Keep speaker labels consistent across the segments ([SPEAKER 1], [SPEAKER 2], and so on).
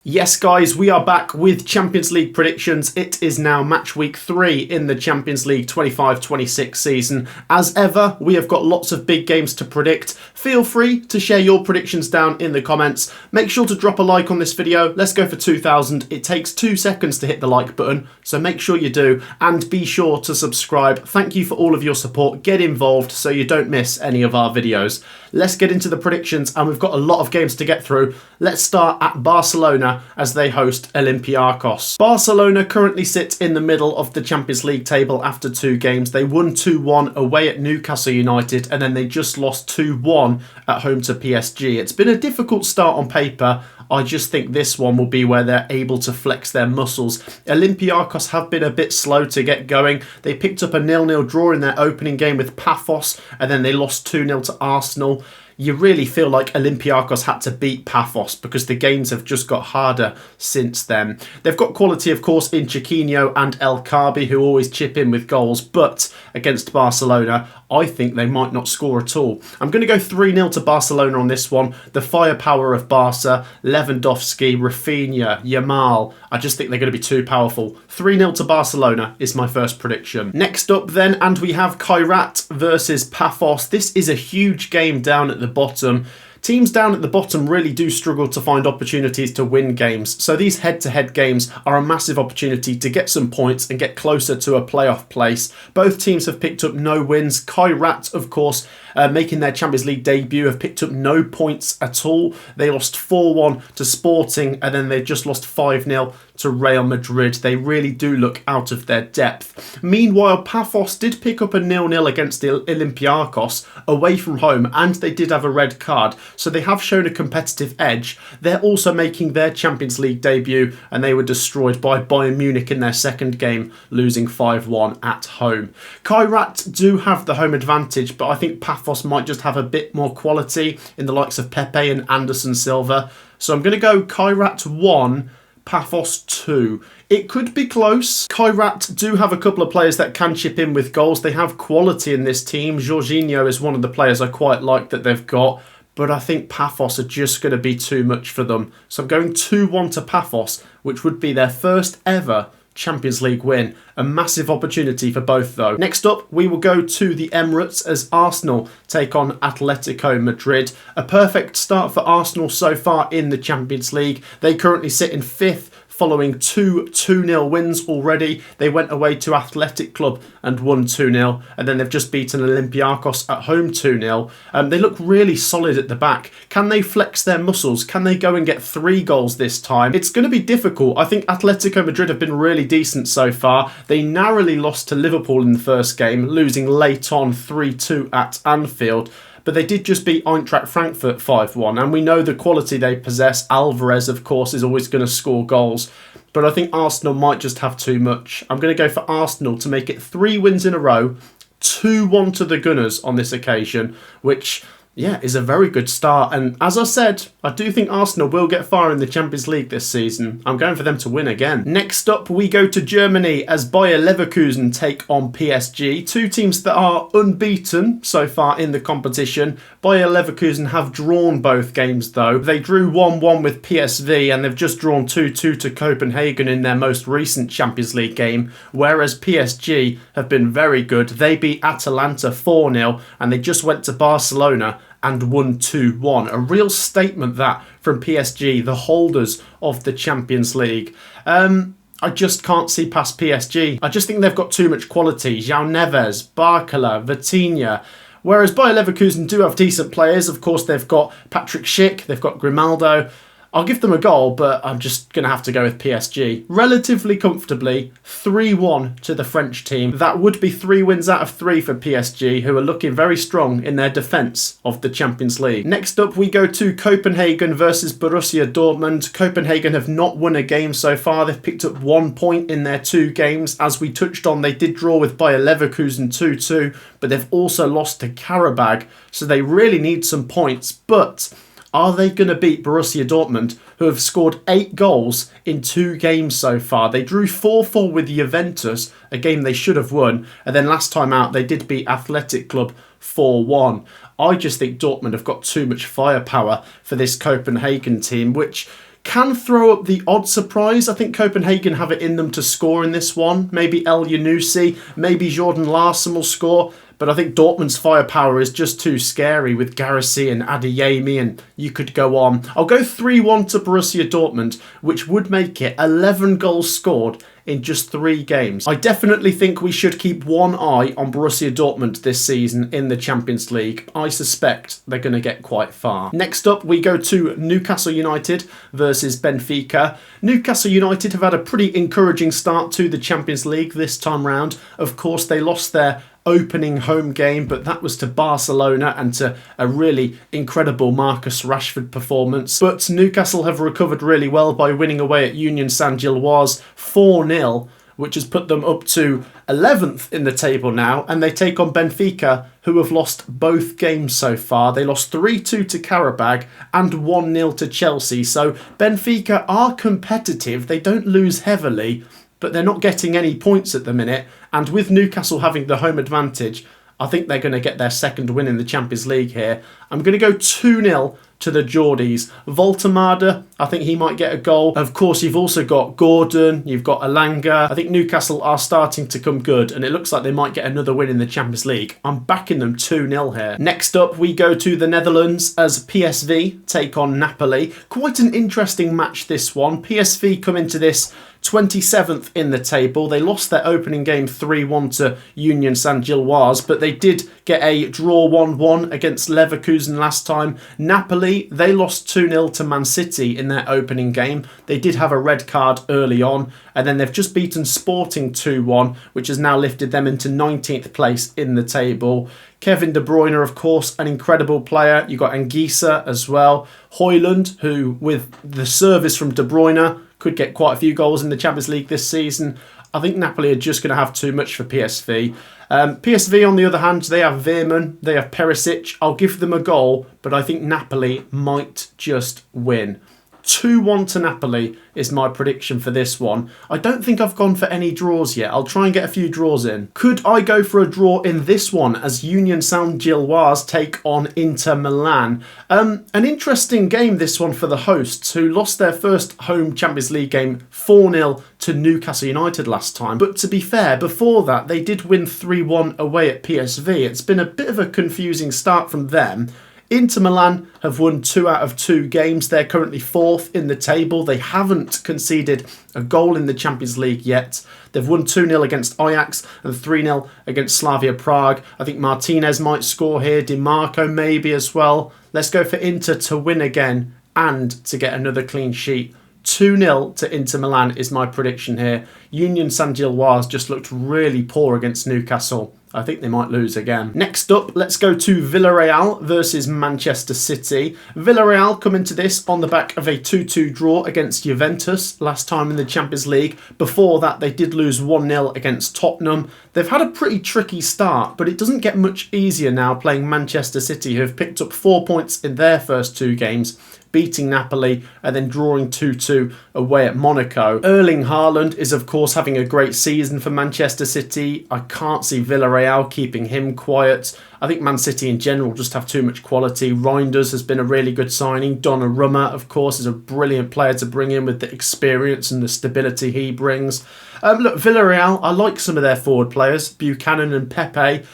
[SPEAKER 1] Yes guys, we are back with Champions League predictions. It is now match week 3 in the Champions League 25-26 season. As ever, we have got lots of big games to predict. Feel free to share your predictions down in the comments. Make sure to drop a like on this video. Let's go for 2,000. It takes 2 seconds to hit the like button, so make sure you do. And be sure to subscribe. Thank you for all of your support. Get involved so you don't miss any of our videos. Let's get into the predictions, and we've got a lot of games to get through. Let's start at Barcelona as they host Olympiacos. Barcelona currently sit in the middle of the Champions League table after 2 games. They won 2-1 away at Newcastle United, and then they just lost 2-1 at home to PSG. It's been a difficult start on paper. I just think this one will be where they're able to flex their muscles. Olympiacos have been a bit slow to get going. They picked up a 0-0 draw in their opening game with Pafos, and then they lost 2-0 to Arsenal. You really feel like Olympiacos had to beat Pafos because the games have just got harder since then. They've got quality, of course, in Chiquinho and El Kaabi, who always chip in with goals, but against Barcelona, I think they might not score at all. I'm going to go 3-0 to Barcelona on this one. The firepower of Barca, Lewandowski, Rafinha, Yamal, I just think they're going to be too powerful. 3-0 to Barcelona is my first prediction. Next up then, and we have Kairat versus Pafos. This is a huge game down at the bottom. Teams down at the bottom really do struggle to find opportunities to win games, so these head-to-head games are a massive opportunity to get some points and get closer to a playoff place. Both teams have picked up no wins. Kairat, of course, making their Champions League debut, have picked up no points at all. They lost 4-1 to Sporting, and then they just lost 5-0 to Real Madrid. They really do look out of their depth. Meanwhile, Pafos did pick up a 0-0 against the Olympiacos away from home, and they did have a red card, so they have shown a competitive edge. They're also making their Champions League debut, and they were destroyed by Bayern Munich in their second game, losing 5-1 at home. Kairat do have the home advantage, but I think Pafos might just have a bit more quality in the likes of Pepe and Anderson Silva. So I'm going to go Kairat 1, Pafos 2. It could be close. Kairat do have a couple of players that can chip in with goals. They have quality in this team. Jorginho is one of the players I quite like that they've got, but I think Pafos are just going to be too much for them. So I'm going 2-1 to Pafos, which would be their first ever Champions League win. A massive opportunity for both though. Next up, we will go to the Emirates as Arsenal take on Atletico Madrid. A perfect start for Arsenal so far in the Champions League. They currently sit in 5th, following 2 2-0 wins already. They went away to Athletic Club and won 2-0, and then they've just beaten Olympiacos at home 2-0. They look really solid at the back. Can they flex their muscles? Can they go and get 3 goals this time? It's going to be difficult. I think Atletico Madrid have been really decent so far. They narrowly lost to Liverpool in the first game, losing late on 3-2 at Anfield. But they did just beat Eintracht Frankfurt 5-1, and we know the quality they possess. Alvarez, of course, is always going to score goals, but I think Arsenal might just have too much. I'm going to go for Arsenal to make it 3 wins in a row, 2-1 to the Gunners on this occasion, which, yeah, is a very good start. And as I said, I do think Arsenal will get far in the Champions League this season. I'm going for them to win again. Next up, we go to Germany as Bayer Leverkusen take on PSG. 2 teams that are unbeaten so far in the competition. Bayer Leverkusen have drawn both games though. They drew 1-1 with PSV, and they've just drawn 2-2 to Copenhagen in their most recent Champions League game, whereas PSG have been very good. They beat Atalanta 4-0, and they just went to Barcelona and won 2-1. A real statement that from PSG, the holders of the Champions League. I just can't see past PSG. I just think they've got too much quality. João Neves, Barcola, Vitinha. Whereas Bayer Leverkusen do have decent players. Of course, they've got Patrick Schick, they've got Grimaldo. I'll give them a goal, but I'm just going to have to go with PSG. Relatively comfortably, 3-1 to the French team. That would be 3 wins out of 3 for PSG, who are looking very strong in their defence of the Champions League. Next up, we go to Copenhagen versus Borussia Dortmund. Copenhagen have not won a game so far. They've picked up 1 point in their 2 games. As we touched on, they did draw with Bayer Leverkusen 2-2, but they've also lost to Qarabağ, so they really need some points. But are they going to beat Borussia Dortmund, who have scored 8 goals in 2 games so far? They drew 4-4 with Juventus, a game they should have won. And then last time out, they did beat Athletic Club 4-1. I just think Dortmund have got too much firepower for this Copenhagen team, which can throw up the odd surprise. I think Copenhagen have it in them to score in this one. Maybe El Yunusi, maybe Jordan Larson will score. But I think Dortmund's firepower is just too scary with Garassi and Adeyemi, and you could go on. I'll go 3-1 to Borussia Dortmund, which would make it 11 goals scored in just 3 games. I definitely think we should keep one eye on Borussia Dortmund this season in the Champions League. I suspect they're going to get quite far. Next up, we go to Newcastle United versus Benfica. Newcastle United have had a pretty encouraging start to the Champions League this time round. Of course, they lost their opening home game, but that was to Barcelona and to a really incredible Marcus Rashford performance. But Newcastle have recovered really well by winning away at Union Saint-Gilloise 4-0, which has put them up to 11th in the table now, and they take on Benfica, who have lost both games so far. They lost 3-2 to Qarabağ and 1-0 to Chelsea, so Benfica are competitive. They don't lose heavily, but they're not getting any points at the minute. And with Newcastle having the home advantage, I think they're going to get their second win in the Champions League here. I'm going to go 2-0 to the Geordies. Voltemada, I think he might get a goal. Of course, you've also got Gordon, you've got Elanga. I think Newcastle are starting to come good, and it looks like they might get another win in the Champions League. I'm backing them 2-0 here. Next up, we go to the Netherlands as PSV take on Napoli. Quite an interesting match, this one. PSV come into this 27th in the table. They lost their opening game 3-1 to Union Saint-Gilloise, but they did get a draw 1-1 against Leverkusen last time. Napoli, they lost 2-0 to Man City in their opening game. They did have a red card early on, and then they've just beaten Sporting 2-1, which has now lifted them into 19th place in the table. Kevin De Bruyne, of course, an incredible player. You've got Anguissa as well. Højlund, who with the service from De Bruyne could get quite a few goals in the Champions League this season. I think Napoli are just going to have too much for PSV. PSV, on the other hand, they have Veerman, they have Perisic. I'll give them a goal, but I think Napoli might just win. 2-1 to Napoli is my prediction for this one. I don't think I've gone for any draws yet. I'll try and get a few draws in. Could I go for a draw in this one as Union Saint-Gilloise take on Inter Milan? An interesting game, this one, for the hosts, who lost their first home Champions League game 4-0 to Newcastle United last time. But to be fair, before that, they did win 3-1 away at PSV. It's been a bit of a confusing start from them. Inter Milan have won 2 out of 2 games. They're currently 4th in the table. They haven't conceded a goal in the Champions League yet. They've won 2-0 against Ajax and 3-0 against Slavia Prague. I think Martinez might score here. Di Marco maybe as well. Let's go for Inter to win again and to get another clean sheet. 2-0 to Inter Milan is my prediction here. Union Saint-Gilloise just looked really poor against Newcastle. I think they might lose again. Next up, let's go to Villarreal versus Manchester City. Villarreal come into this on the back of a 2-2 draw against Juventus last time in the Champions League. Before that, they did lose 1-0 against Tottenham. They've had a pretty tricky start, but it doesn't get much easier now playing Manchester City, who have picked up 4 points in their first 2 games, beating Napoli and then drawing 2-2 away at Monaco. Erling Haaland is, of course, having a great season for Manchester City. I can't see Villarreal keeping him quiet. I think Man City in general just have too much quality. Reinders has been a really good signing. Donnarumma, of course, is a brilliant player to bring in with the experience and the stability he brings. Look, Villarreal, I like some of their forward players, Buchanan and Pepe.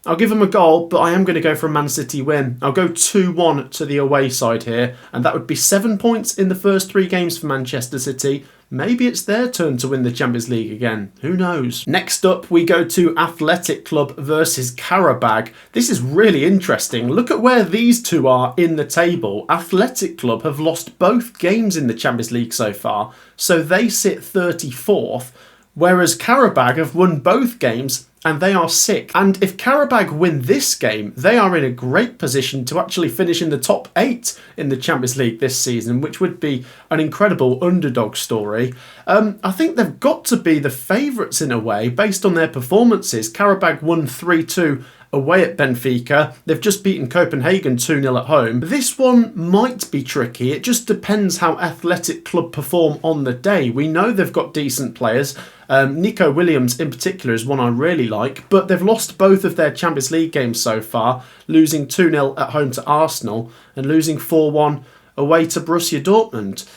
[SPEAKER 1] I'll give them a goal, but I am going to go for a Man City win. I'll go 2-1 to the away side here, and that would be 7 points in the first 3 games for Manchester City. Maybe it's their turn to win the Champions League again. Who knows? Next up, we go to Athletic Club versus Qarabağ. This is really interesting. Look at where these two are in the table. Athletic Club have lost both games in the Champions League so far, so they sit 34th, whereas Qarabağ have won both games and they are 6th. And if Qarabağ win this game, they are in a great position to actually finish in the top 8 in the Champions League this season, which would be an incredible underdog story. I think they've got to be the favourites in a way, based on their performances. Qarabağ won 3-2 away at Benfica. They've just beaten Copenhagen 2-0 at home. This one might be tricky. It just depends how Athletic Club perform on the day. We know they've got decent players. Nico Williams in particular is one I really like, but they've lost both of their Champions League games so far, losing 2-0 at home to Arsenal and losing 4-1 away to Borussia Dortmund.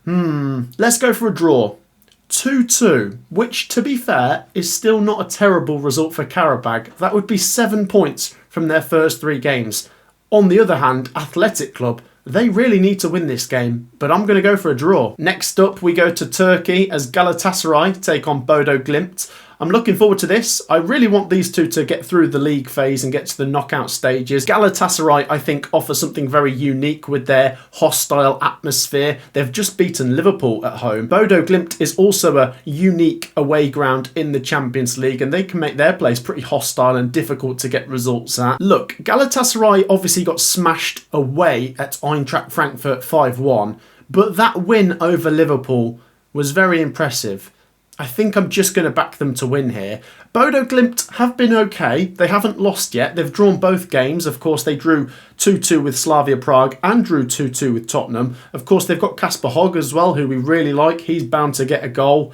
[SPEAKER 1] Let's go for a draw. 2-2, which, to be fair, is still not a terrible result for Qarabağ. That would be 7 points from their first 3 games. On the other hand, Athletic Club, they really need to win this game, but I'm going to go for a draw. Next up, we go to Turkey as Galatasaray take on Bodo Glimt. I'm looking forward to this. I really want these two to get through the league phase and get to the knockout stages. Galatasaray, I think, offer something very unique with their hostile atmosphere. They've just beaten Liverpool at home. Bodo Glimt is also a unique away ground in the Champions League, and they can make their place pretty hostile and difficult to get results at. Look, Galatasaray obviously got smashed away at Eintracht Frankfurt 5-1, but that win over Liverpool was very impressive. I think I'm just going to back them to win here. Bodo Glimt have been okay. They haven't lost yet. They've drawn both games. Of course, they drew 2-2 with Slavia Prague and drew 2-2 with Tottenham. Of course, they've got Kasper Hogg as well, who we really like. He's bound to get a goal.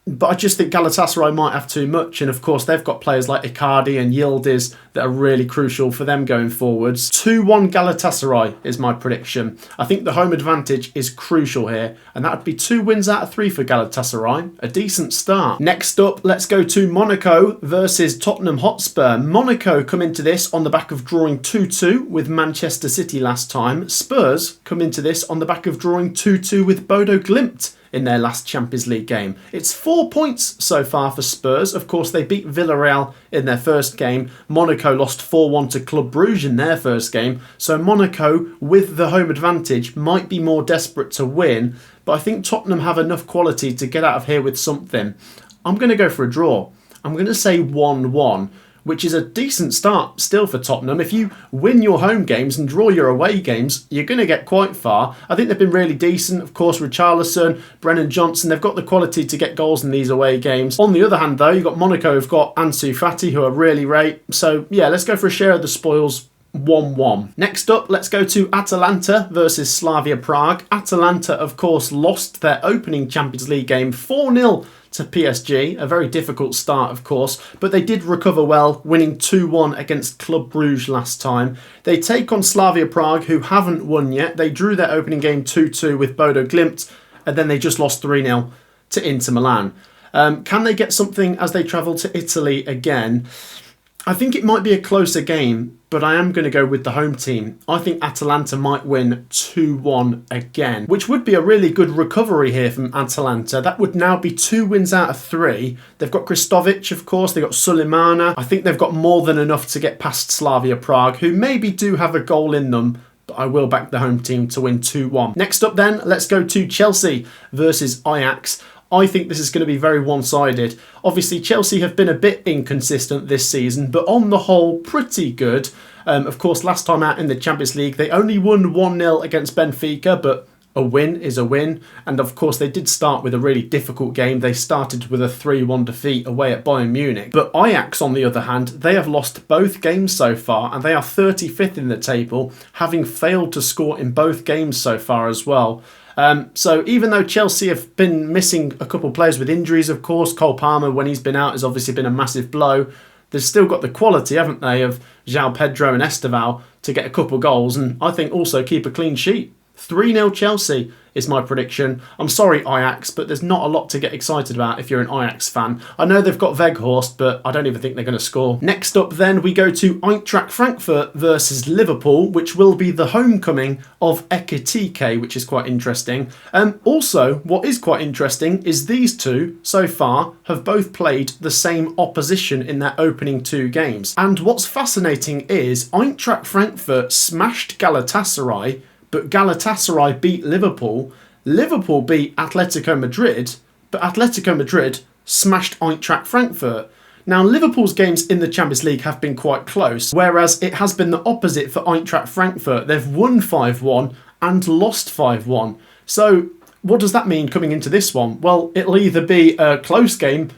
[SPEAKER 1] But I just think Galatasaray might have too much. And of course, they've got players like Icardi and Yildiz that are really crucial for them going forwards. 2-1 Galatasaray is my prediction. I think the home advantage is crucial here. And that would be 2 wins out of 3 for Galatasaray. A decent start. Next up, let's go to Monaco versus Tottenham Hotspur. Monaco come into this on the back of drawing 2-2 with Manchester City last time. Spurs come into this on the back of drawing 2-2 with Bodo Glimt in their last Champions League game. It's 4 points so far for Spurs. Of course, they beat Villarreal in their first game. Monaco lost 4-1 to Club Brugge in their first game. So Monaco, with the home advantage, might be more desperate to win. But I think Tottenham have enough quality to get out of here with something. I'm going to go for a draw. I'm going to say 1-1. Which is a decent start still for Tottenham. If you win your home games and draw your away games, you're going to get quite far. I think they've been really decent. Of course, Richarlison, Brennan Johnson, they've got the quality to get goals in these away games. On the other hand, though, you've got Monaco, who've got Ansu Fati, who are really great. So, yeah, let's go for a share of the spoils. 1-1. Next up, let's go to Atalanta versus Slavia Prague. Atalanta, of course, lost their opening Champions League game 4-0 to PSG. A very difficult start, of course, but they did recover well, winning 2-1 against Club Brugge last time. They take on Slavia Prague, who haven't won yet. They drew their opening game 2-2 with Bodo Glimt, and then they just lost 3-0 to Inter Milan. Can they get something as they travel to Italy again? I think it might be a closer game, but I am going to go with the home team. I think Atalanta might win 2-1 again, which would be a really good recovery here from Atalanta. That would now be 2 wins out of 3. They've got Kristovic, of course. They've got Sulemana. I think they've got more than enough to get past Slavia Prague, who maybe do have a goal in them, but I will back the home team to win 2-1. Next up then, let's go to Chelsea versus Ajax. I think this is going to be very one-sided. Obviously, Chelsea have been a bit inconsistent this season, but on the whole, pretty good. Of course, last time out in the Champions League, they only won 1-0 against Benfica, but a win is a win. And of course, they did start with a really difficult game. They started with a 3-1 defeat away at Bayern Munich. But Ajax, on the other hand, they have lost both games so far, and they are 35th in the table, having failed to score in both games so far as well. So even though Chelsea have been missing a couple of players with injuries, of course, Cole Palmer, when he's been out, has obviously been a massive blow. They've still got the quality, haven't they, of João Pedro and Esteval to get a couple of goals, and I think also keep a clean sheet. 3-0 Chelsea is my prediction. I'm sorry, Ajax, but there's not a lot to get excited about if you're an Ajax fan. I know they've got Weghorst, but I don't even think they're going to score. Next up then, we go to Eintracht Frankfurt versus Liverpool, which will be the homecoming of Ekitike, which is quite interesting. Also, what is quite interesting is these two, so far, have both played the same opposition in their opening 2 games. And what's fascinating is Eintracht Frankfurt smashed Galatasaray, but Galatasaray beat Liverpool. Liverpool beat Atletico Madrid, but Atletico Madrid smashed Eintracht Frankfurt. Now, Liverpool's games in the Champions League have been quite close, whereas it has been the opposite for Eintracht Frankfurt. They've won 5-1 and lost 5-1. So, what does that mean coming into this one? Well, it'll either be a close game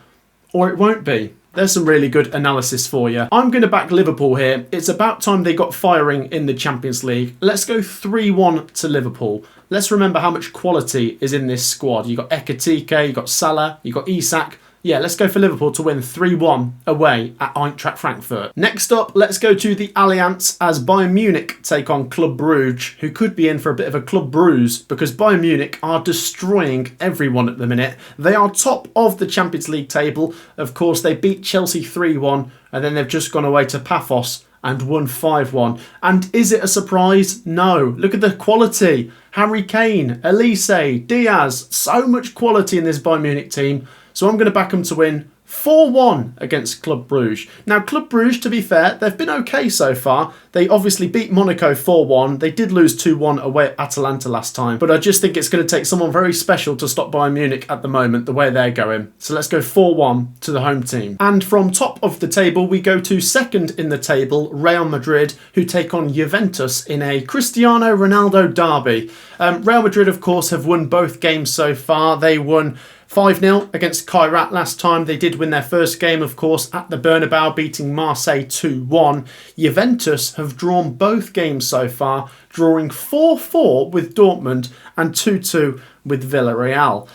[SPEAKER 1] or it won't be. There's some really good analysis for you. I'm going to back Liverpool here. It's about time they got firing in the Champions League. Let's go 3-1 to Liverpool. Let's remember how much quality is in this squad. You've got Ekitike, you've got Salah, you've got Isak, Yeah, let's go for Liverpool to win 3-1 away at Eintracht Frankfurt. Next up, let's go to the Allianz as Bayern Munich take on Club Brugge, who could be in for a bit of a club bruise because Bayern Munich are destroying everyone at the minute. They are top of the Champions League table. Of course, they beat Chelsea 3-1 and then they've just gone away to Pafos and won 5-1. And is it a surprise? No. Look at the quality. Harry Kane, Elise, Diaz, so much quality in this Bayern Munich team. So I'm going to back them to win 4-1 against Club Brugge. Now, Club Brugge, to be fair, they've been okay so far. They obviously beat Monaco 4-1. They did lose 2-1 away at Atalanta last time. But I just think it's going to take someone very special to stop Bayern Munich at the moment, the way they're going. So let's go 4-1 to the home team. And from top of the table, we go to second in the table, Real Madrid, who take on Juventus in a Cristiano Ronaldo derby. Real Madrid, of course, have won both games so far. They won 5-0 against Qarabağ last time. They did win their first game, of course, at the Bernabeu, beating Marseille 2-1. Juventus have drawn both games so far, drawing 4-4 with Dortmund and 2-2 with Villarreal.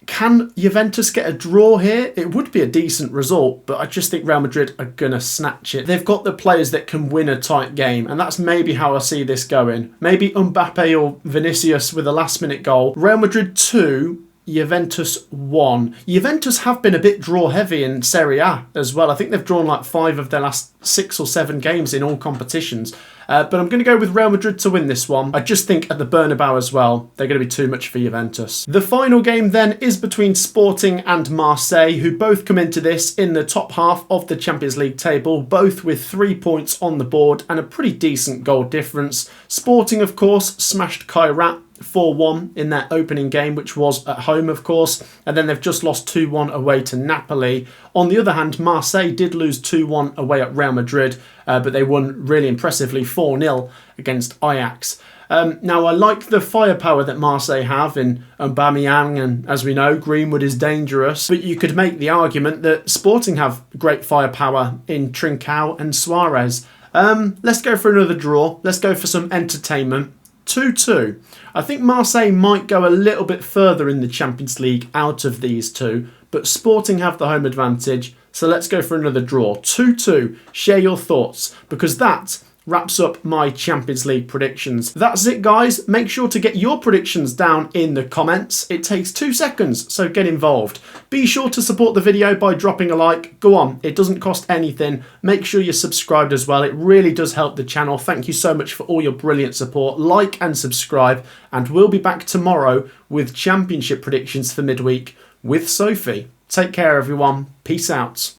[SPEAKER 1] Can Juventus get a draw here? It would be a decent result, but I just think Real Madrid are going to snatch it. They've got the players that can win a tight game, and that's maybe how I see this going. Maybe Mbappe or Vinicius with a last-minute goal. Real Madrid 2, Juventus 1. Juventus have been a bit draw heavy in Serie A as well. I think they've drawn like 5 of their last 6 or 7 games in all competitions. But I'm going to go with Real Madrid to win this one. I just think at the Bernabeu as well, they're going to be too much for Juventus. The final game then is between Sporting and Marseille, who both come into this in the top half of the Champions League table, both with 3 points on the board and a pretty decent goal difference. Sporting, of course, smashed Qarabağ 4-1 in their opening game, which was at home, of course, and then they've just lost 2-1 away to Napoli. On the other hand, Marseille did lose 2-1 away at Real Madrid, but they won really impressively 4-0 against Ajax. Now, I like the firepower that Marseille have in Aubameyang, and as we know, Greenwood is dangerous, but you could make the argument that Sporting have great firepower in Trincao and Suarez. Let's go for another draw. Let's go for some entertainment. 2-2. I think Marseille might go a little bit further in the Champions League out of these two, but Sporting have the home advantage, so let's go for another draw. 2-2. Share your thoughts, because that wraps up my Champions League predictions. That's it, guys. Make sure to get your predictions down in the comments. It takes 2 seconds, so get involved. Be sure to support the video by dropping a like. Go on, it doesn't cost anything. Make sure you're subscribed as well. It really does help the channel. Thank you so much for all your brilliant support. Like and subscribe, and we'll be back tomorrow with championship predictions for midweek with Sophie. Take care, everyone. Peace out.